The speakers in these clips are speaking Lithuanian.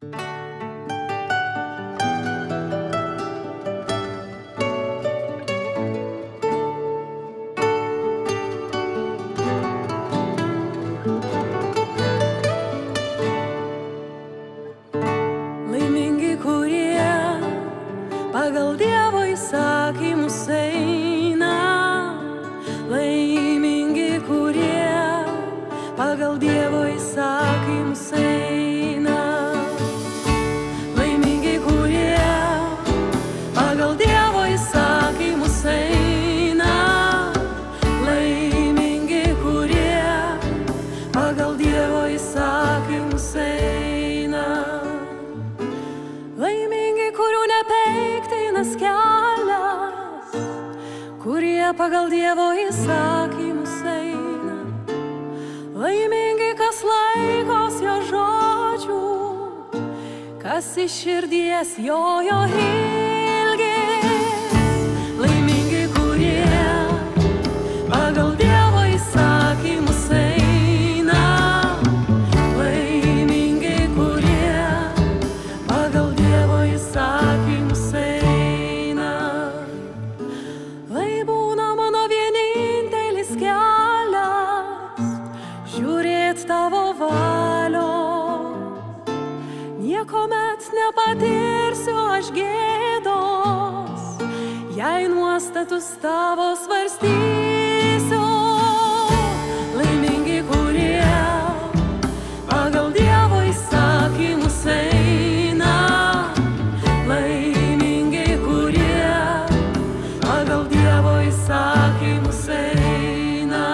Laimingi, kurie pagal Dievo įsakymus eina. Laimingi, kurie pagal Dievo įsakymus eina. Laimingi, kurie pagal Dievo įsakymus eina. Laimingi, kurie pagal Dievo įsakymus eina. Laimingi, kurių nepeiktinas kelias, kurie pagal Dievo įsakymus eina. Laimingi, kas laikos jo žodžių, kas iš širdies jo ilgis. Laimingi, kurie pagal Dievo įsakymus eina. Laimingi, kurie pagal Dievo įsakymus eina. Lai būna mano vienintelis kelias žiūrėt tavo valios. Niekuomet nepatirsiu aš gėdos, jei nuostatus tavo svarstysiu. Laimingi, kurie pagal Dievo įsakymus eina. Laimingi, kurie pagal Dievo įsakymus eina.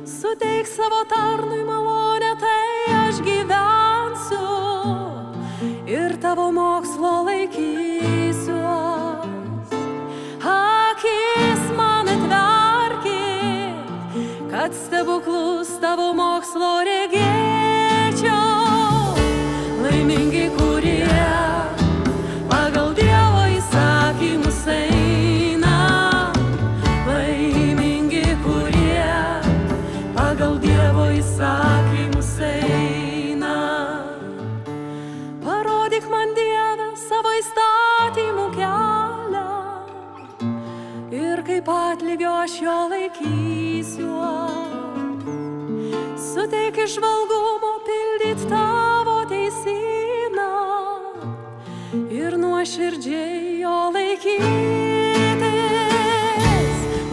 Suteik savo tarnui malonę, tai aš gyvensiu ir tavo mokslo laikysiuos. Akis man atverkit, kad stebuklus tavo mokslo regėčiau. Laimingi, kurie pagal Dievo įsakymus eina. Laimingi, kurie pagal Dievo įsakymus eina. Parodyk man, Dieve, savo įstatymų kelią ir kaip atlygio aš jo laikysiuos. Suteik įžvalgumo pildyt tavo teisyną ir nuoširdžiai jo laikytis.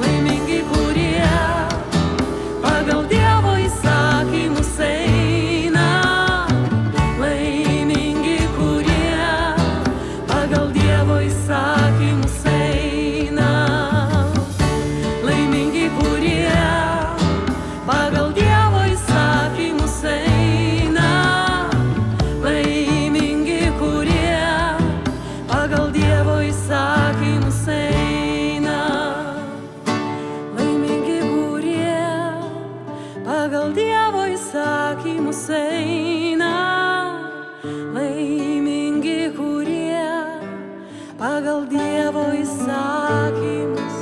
Laimingi, kurie pagal Dievo įsakymus eina. Laimingi, kurie pagal Dievo įsakymus eina. Laimingi, kurie pagal Dievo įsakymus eina. Laimingi, kurie pagal Dievo įsakymus eina. Laimingi, kurie pagal Dievo įsakymus eina. Laimingi, kurie pagal Dievo įsakymus